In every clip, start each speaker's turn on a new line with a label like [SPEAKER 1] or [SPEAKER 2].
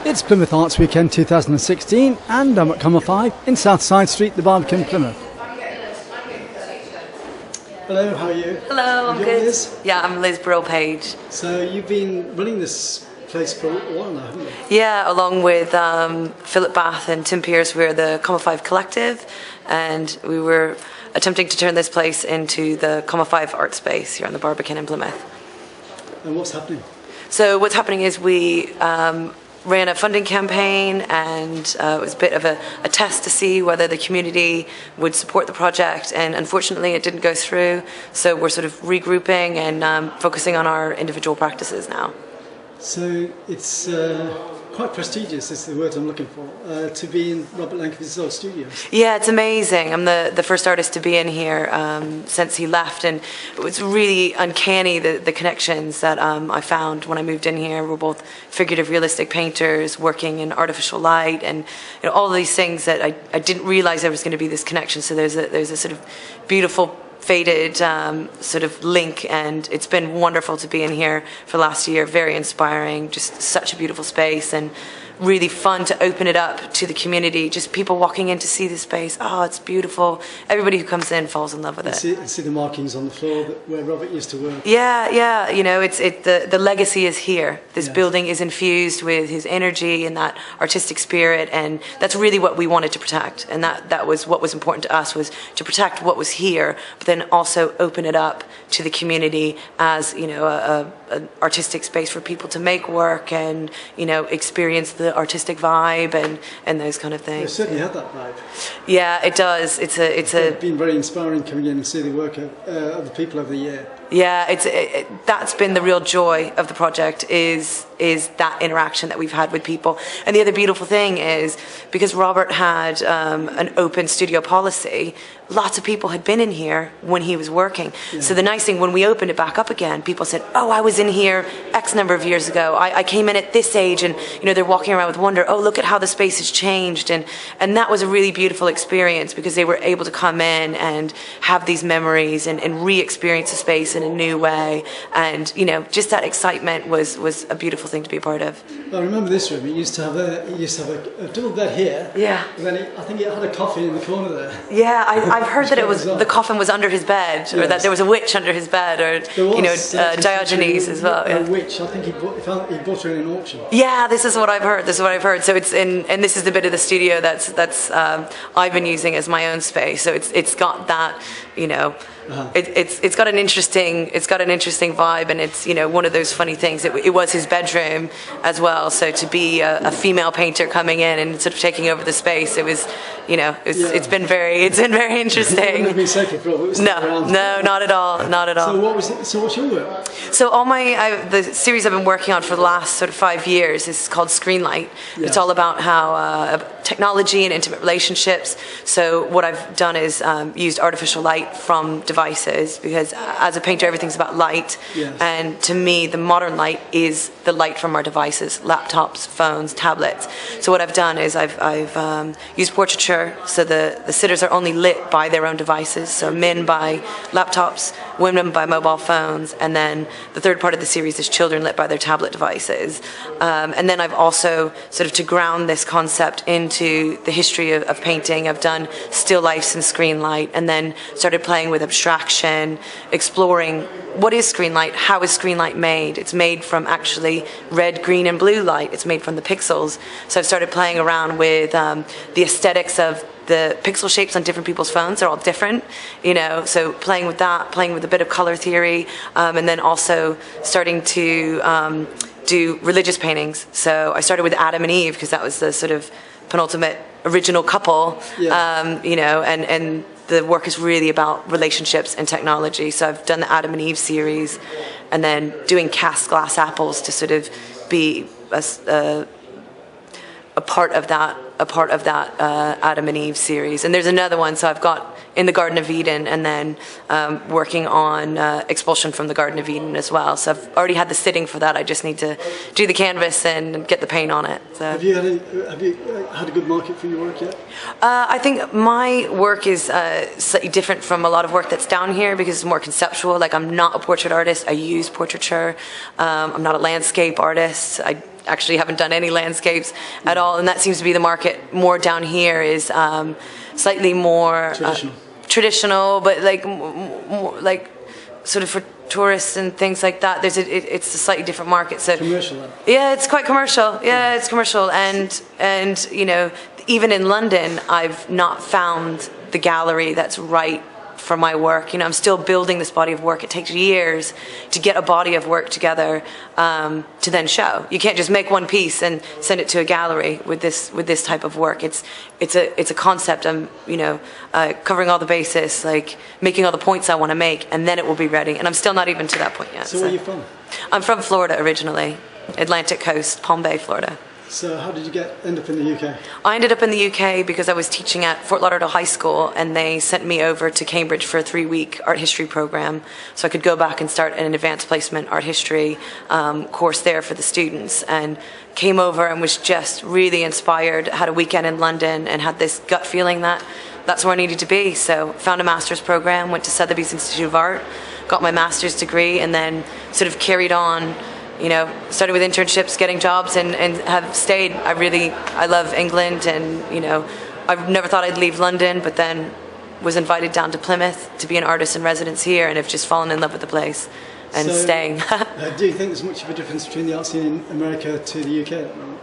[SPEAKER 1] It's Plymouth Arts Weekend 2016 and I'm at Comma 5 in Southside Street, the Barbican, Plymouth. Hello, how are you?
[SPEAKER 2] Hello, I'm good.
[SPEAKER 1] Liz?
[SPEAKER 2] Yeah, I'm Liz Burrell-Page.
[SPEAKER 1] So you've been running this place for a while now, haven't you?
[SPEAKER 2] Yeah, along with Philip Bath and Tim Pearce, we're the Comma 5 collective, and we were attempting to turn this place into the Comma 5 art space here on the Barbican in Plymouth.
[SPEAKER 1] And what's happening?
[SPEAKER 2] So what's happening is we ran a funding campaign, and it was a bit of a test to see whether the community would support the project, and unfortunately it didn't go through, so we're sort of regrouping and focusing on our individual practices now.
[SPEAKER 1] So it's quite prestigious, is the word I'm looking for, to be in Robert Lancaster's old studios.
[SPEAKER 2] Yeah, it's amazing. I'm the first artist to be in here since he left, and it was really uncanny, the connections that I found when I moved in here. We're both figurative realistic painters working in artificial light, and all of these things that I didn't realize there was going to be this connection. So there's a sort of beautiful faded sort of link, and it's been wonderful to be in here for the last year. Very inspiring, just such a beautiful space, and really fun to open it up to the community. Just people walking in to see the space. Oh, it's beautiful. Everybody who comes in falls in love with it.
[SPEAKER 1] I see the markings on the floor where Robert used to work.
[SPEAKER 2] Yeah. The legacy is here. This building is infused with his energy and that artistic spirit, and that's really what we wanted to protect. And that was what was important to us, was to protect what was here, but then also open it up to the community as an artistic space for people to make work and experience the artistic vibe and those kind of things.
[SPEAKER 1] It certainly had that vibe.
[SPEAKER 2] Yeah, it does. It's
[SPEAKER 1] been very inspiring coming in and see the work of the people over the year.
[SPEAKER 2] Yeah, that's been the real joy of the project, is that interaction that we've had with people. And the other beautiful thing is, because Robert had an open studio policy, lots of people had been in here when he was working. Yeah. So the nice thing, when we opened it back up again, people said, oh, I was in here X number of years ago. I came in at this age, and they're walking around with wonder, oh, look at how the space has changed. And that was a really beautiful experience, because they were able to come in and have these memories and re-experience the space in a new way. And just that excitement was a beautiful thing to be a part of.
[SPEAKER 1] I remember this room. It used to have a double bed here.
[SPEAKER 2] Yeah.
[SPEAKER 1] And then I think it had a coffin in the corner there.
[SPEAKER 2] Yeah, I've heard that the coffin was under his bed, or that there was a witch under his bed, or Diogenes as well.
[SPEAKER 1] A witch. I think he bought her in an auction.
[SPEAKER 2] Yeah, this is what I've heard. So it's and this is the bit of the studio that's I've been using as my own space. So it's got that it's got an interesting vibe, and it's one of those funny things. It was his bedroom as well, so to be a female painter coming in and sort of taking over the space, it's been very interesting.
[SPEAKER 1] It be safe if Robert was
[SPEAKER 2] No, not at all.
[SPEAKER 1] So what's your work?
[SPEAKER 2] So the series I've been working on for the last sort of 5 years is called Screenlight. Yeah. It's all about how technology and intimate relationships. So what I've done is used artificial light from devices, because as a painter, everything's about light. Yes. And to me, the modern light is the light from our devices, laptops, phones, tablets. So what I've done is I've used portraiture, so the sitters are only lit by their own devices, so men by laptops, women by mobile phones, and then the third part of the series is children lit by their tablet devices. And then I've also, sort of to ground this concept into the history of painting, I've done still lifes and screen light, and then started playing with abstraction, exploring what is screen light, how is screen light made. It's made from actually red, green, and blue light. It's made from the pixels. So I've started playing around with the aesthetics of the pixel shapes on different people's phones. They're all different, so playing with that, playing with a bit of color theory, and then also starting to do religious paintings. So I started with Adam and Eve, because that was the sort of penultimate original couple, and the work is really about relationships and technology. So I've done the Adam and Eve series, and then doing cast glass apples to sort of be a part of that a part of that Adam and Eve series. And there's another one, so I've got In the Garden of Eden, and then working on Expulsion from the Garden of Eden as well. So I've already had the sitting for that. I just need to do the canvas and get the paint on it. So.
[SPEAKER 1] Have you had a good market for your work yet?
[SPEAKER 2] I think my work is slightly different from a lot of work that's down here because it's more conceptual. Like, I'm not a portrait artist. I use portraiture. I'm not a landscape artist. I actually haven't done any landscapes at all, and that seems to be the market more down here, is slightly more traditional, but like sort of for tourists and things like that. It's a slightly different market. So
[SPEAKER 1] commercial.
[SPEAKER 2] Yeah, it's quite commercial. Yeah, it's commercial, and you know, even in London, I've not found the gallery that's right for my work. You know, I'm still building this body of work. It takes years to get a body of work together to then show. You can't just make one piece and send it to a gallery with this type of work. It's a concept. I'm covering all the bases, like making all the points I want to make, and then it will be ready. And I'm still not even to that point yet.
[SPEAKER 1] So where are you from?
[SPEAKER 2] I'm from Florida originally, Atlantic Coast, Palm Bay, Florida.
[SPEAKER 1] So how did you end up in the UK?
[SPEAKER 2] I ended up in the UK because I was teaching at Fort Lauderdale High School, and they sent me over to Cambridge for a 3-week art history program, so I could go back and start an advanced placement art history course there for the students. And came over and was just really inspired, had a weekend in London, and had this gut feeling that that's where I needed to be. So found a master's program, went to Sotheby's Institute of Art, got my master's degree, and then sort of carried on. You know, started with internships, getting jobs, and have stayed. I love England, and you know, I never thought I'd leave London, but then was invited down to Plymouth to be an artist in residence here, and have just fallen in love with the place and staying.
[SPEAKER 1] Do you think there's much of a difference between the art scene in America to the UK at the moment?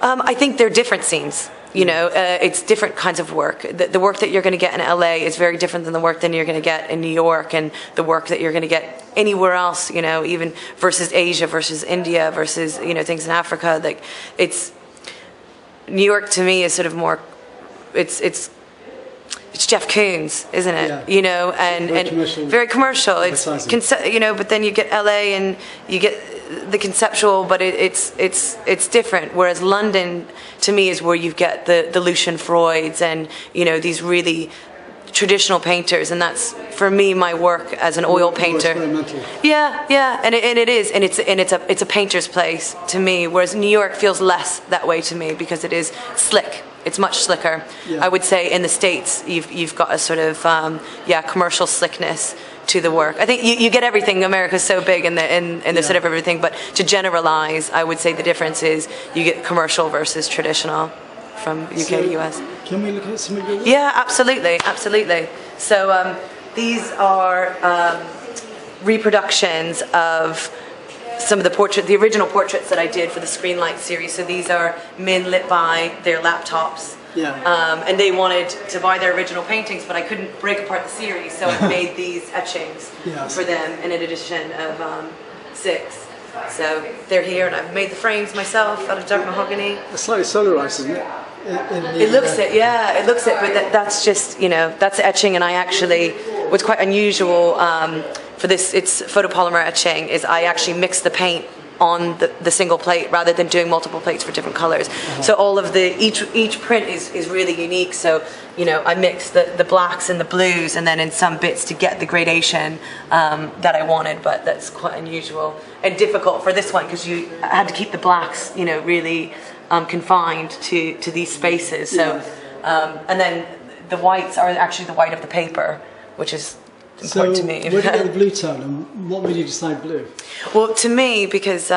[SPEAKER 2] I think they're different scenes. You know, it's different kinds of work. The work that you're going to get in LA is very different than the work that you're going to get in New York, and the work that you're going to get anywhere else, you know, even versus Asia, versus India, versus, you know, things in Africa. Like, it's, New York to me is sort of more, it's Jeff Koons, isn't it? Yeah. You know, and very commercial. It's you know, but then you get LA and you get the conceptual, but it's different. Whereas London to me is where you get the Lucian Freuds and, you know, these really traditional painters, and that's for me my work as an oil painter. Yeah, and it is, and it's a painter's place to me. Whereas New York feels less that way to me because it is slick. It's much slicker. Yeah. I would say in the States you've got a sort of commercial slickness to the work. I think you get everything. America's so big in the sort of everything, but to generalize, I would say the difference is you get commercial versus traditional from UK to US.
[SPEAKER 1] Can we look at some of your work?
[SPEAKER 2] Yeah, absolutely. So these are reproductions of some of the original portraits that I did for the Screenlight series. So these are men lit by their laptops.
[SPEAKER 1] Yeah.
[SPEAKER 2] And they wanted to buy their original paintings, but I couldn't break apart the series, so I made these etchings for them in an edition of 6. So they're here, and I've made the frames myself out of dark mahogany.
[SPEAKER 1] It's slightly solarized, isn't it?
[SPEAKER 2] It looks it, but that's just, you know, that's etching, and I actually, what's quite unusual for this, it's photopolymer etching, is I actually mix the paint on the single plate rather than doing multiple plates for different colors. So all of each print is really unique. So, you know, I mix the blacks and the blues, and then in some bits to get the gradation that I wanted, but that's quite unusual and difficult for this one because I had to keep the blacks, you know, really confined to these spaces. So, and then the whites are actually the white of the paper, which is important to me.
[SPEAKER 1] Where did you get the blue tone, and what made you decide blue?
[SPEAKER 2] Well, to me, because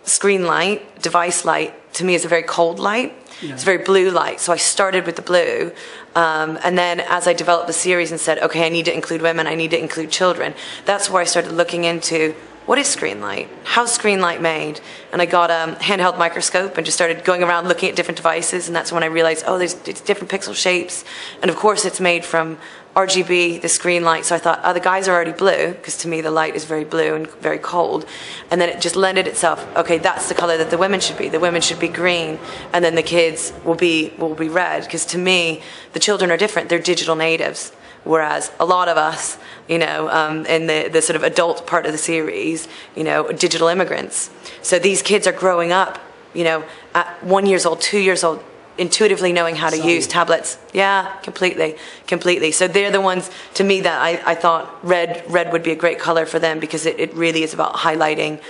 [SPEAKER 2] screen light, device light, to me is a very cold light. Yeah. It's a very blue light. So I started with the blue, and then as I developed the series and said, okay, I need to include women, I need to include children, that's where I started looking into what is screen light? How's screen light made? And I got a handheld microscope and just started going around looking at different devices, and that's when I realized, oh, it's different pixel shapes, and of course it's made from RGB, the screen light. So I thought, oh, the guys are already blue, because to me the light is very blue and very cold. And then it just lended itself, okay, that's the color that the women should be. The women should be green, and then the kids will be red, because to me, the children are different. They're digital natives. Whereas a lot of us, you know, in the sort of adult part of the series, you know, digital immigrants. So these kids are growing up, you know, at 1 year old, 2 years old, intuitively knowing how to use tablets. Yeah, completely. So they're the ones, to me, that I thought red would be a great color for them, because it really is about highlighting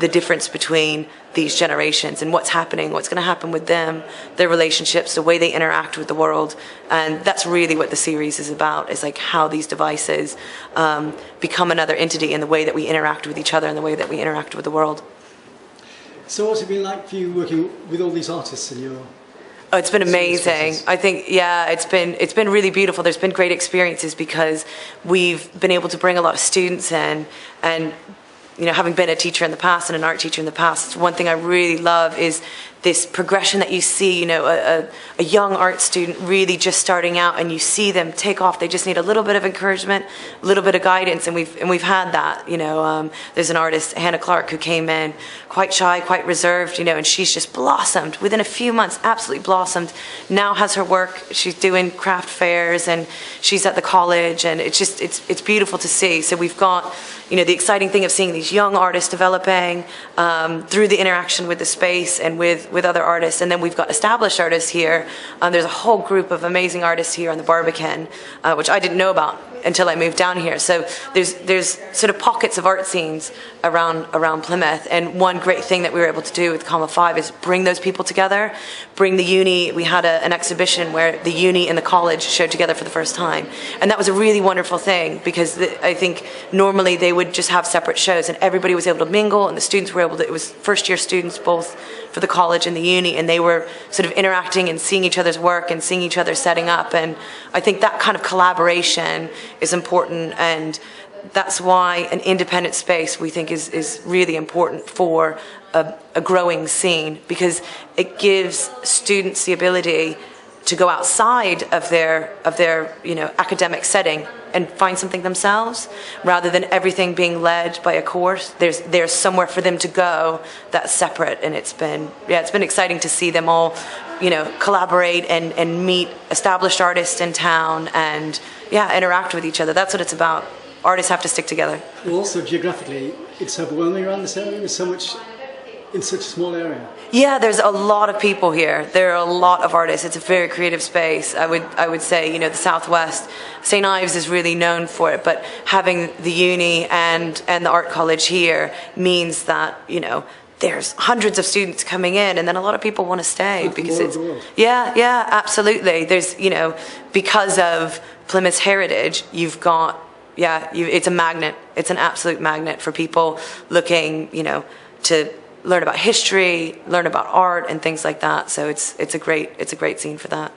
[SPEAKER 2] the difference between these generations and what's happening, what's going to happen with them, their relationships, the way they interact with the world. And that's really what the series is about, is like how these devices become another entity in the way that we interact with each other and the way that we interact with the world.
[SPEAKER 1] So what's it been like for you working with all these artists in your...
[SPEAKER 2] Oh, it's been amazing. I think, yeah, it's been really beautiful. There's been great experiences because we've been able to bring a lot of students in, and you know, having been a teacher in the past and an art teacher in the past, one thing I really love is this progression that you see, you know, a young art student really just starting out, and you see them take off. They just need a little bit of encouragement, a little bit of guidance, and we've had that, you know. There's an artist, Hannah Clark, who came in quite shy, quite reserved, you know, and she's just blossomed within a few months, absolutely blossomed. Now has her work, she's doing craft fairs, and she's at the college, and it's beautiful to see. So we've got, you know, the exciting thing of seeing these young artists developing through the interaction with the space and with other artists. And then we've got established artists here. There's a whole group of amazing artists here on the Barbican, which I didn't know about until I moved down here. So there's sort of pockets of art scenes around Plymouth. And one great thing that we were able to do with Comma 5 is bring those people together, bring the uni. We had an exhibition where the uni and the college showed together for the first time. And that was a really wonderful thing, because I think normally they would just have separate shows, and everybody was able to mingle, and the students were able to, it was first year students both for the college and the uni, and they were sort of interacting and seeing each other's work and seeing each other setting up. And I think that kind of collaboration is important, and that's why an independent space, we think, is really important for a growing scene, because it gives students the ability to go outside of their you know, academic setting and find something themselves, rather than everything being led by a course. There's somewhere for them to go that's separate, and it's been exciting to see them all, you know, collaborate and meet established artists in town, and interact with each other. That's what it's about. Artists have to stick together.
[SPEAKER 1] Well, also geographically, it's overwhelming around this area. There's so much in such a small area. Yeah,
[SPEAKER 2] there's a lot of people here. There are a lot of artists. It's a very creative space. I would say, you know, the Southwest, St. Ives is really known for it, but having the uni and the art college here means that, you know, there's hundreds of students coming in, and then a lot of people want to stay because it's absolutely. There's, you know, because of Plymouth's heritage, you've got it's a magnet. It's an absolute magnet for people looking, you know, to learn about history, learn about art, and things like that. So it's a great scene for that.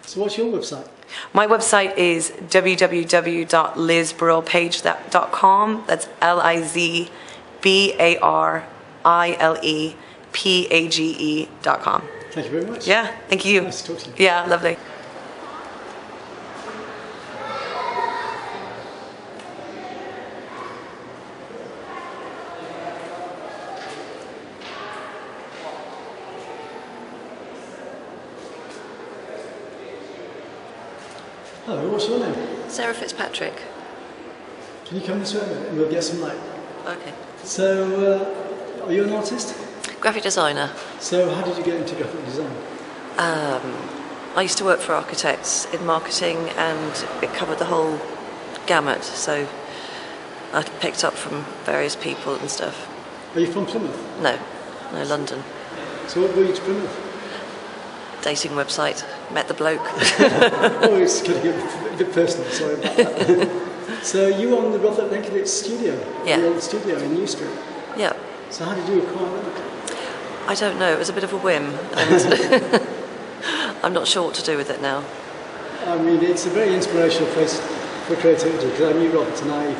[SPEAKER 1] So what's your website?
[SPEAKER 2] My website is www.lizbarrelpage.com. That's LizBarrelPage.com.
[SPEAKER 1] Thank you very much.
[SPEAKER 2] Yeah, thank you.
[SPEAKER 1] Nice to talk to you.
[SPEAKER 2] Yeah, lovely.
[SPEAKER 1] Hello, what's your name?
[SPEAKER 3] Sarah Fitzpatrick.
[SPEAKER 1] Can you come this way and we'll get some light?
[SPEAKER 3] Okay.
[SPEAKER 1] So, are you an artist?
[SPEAKER 3] Graphic designer.
[SPEAKER 1] So, how did you get into graphic design?
[SPEAKER 3] I used to work for architects in marketing, and it covered the whole gamut. So, I picked up from various people and stuff.
[SPEAKER 1] Are you from Plymouth?
[SPEAKER 3] No, London.
[SPEAKER 1] So, what brought you to Plymouth?
[SPEAKER 3] Dating website. Met the bloke.
[SPEAKER 1] Oh, it's going to get a bit personal, sorry about that. So you were on the Robert Lenkiewicz studio?
[SPEAKER 3] Yeah.
[SPEAKER 1] The old studio in New Street?
[SPEAKER 3] Yeah.
[SPEAKER 1] So how did you acquire that?
[SPEAKER 3] I don't know, it was a bit of a whim, and I'm not sure what to do with it now.
[SPEAKER 1] I mean, it's a very inspirational place for creativity, because I knew Robert and I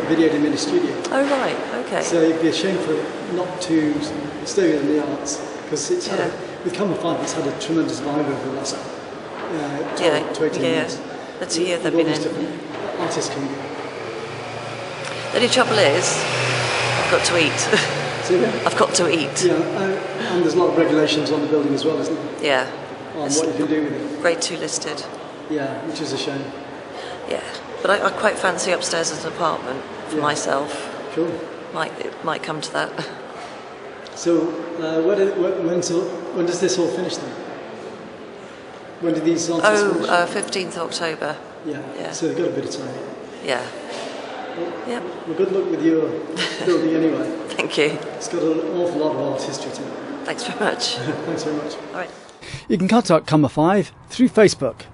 [SPEAKER 1] videoed him in his studio.
[SPEAKER 3] Oh right, okay.
[SPEAKER 1] So it'd be a shame for not to stay in the arts, because it's had with Comma 5, it's had a tremendous vibe over the last 12 to 18 months.
[SPEAKER 3] That's a year they've been in.
[SPEAKER 1] Artists coming in.
[SPEAKER 3] The only trouble is, I've got to eat. I've got to eat.
[SPEAKER 1] Yeah, and there's a lot of regulations on the building as well, isn't there?
[SPEAKER 3] Yeah.
[SPEAKER 1] On what you can do with it.
[SPEAKER 3] Grade 2 listed.
[SPEAKER 1] Yeah, which is a shame.
[SPEAKER 3] Yeah, but I quite fancy upstairs as an apartment for myself.
[SPEAKER 1] Cool.
[SPEAKER 3] It might come to that.
[SPEAKER 1] So, when does this all finish then? When did these artists finish?
[SPEAKER 3] 15th of October.
[SPEAKER 1] Yeah, so they've got a bit of time.
[SPEAKER 3] Yeah.
[SPEAKER 1] Well, well, good luck with your building anyway.
[SPEAKER 3] Thank you.
[SPEAKER 1] It's got an awful lot of art history to it.
[SPEAKER 3] Thanks very much.
[SPEAKER 1] Thanks very much.
[SPEAKER 3] All right.
[SPEAKER 1] You can contact Comma 5 through Facebook.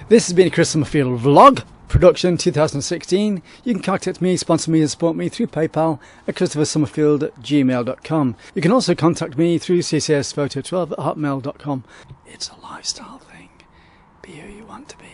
[SPEAKER 1] This has been a Chris Summerfield vlog, production 2016. You can contact me, sponsor me and support me through PayPal at christopher.summerfield@gmail.com. You can also contact me through ccsPhoto12@hotmail.com. It's a lifestyle thing. Be who you want to be.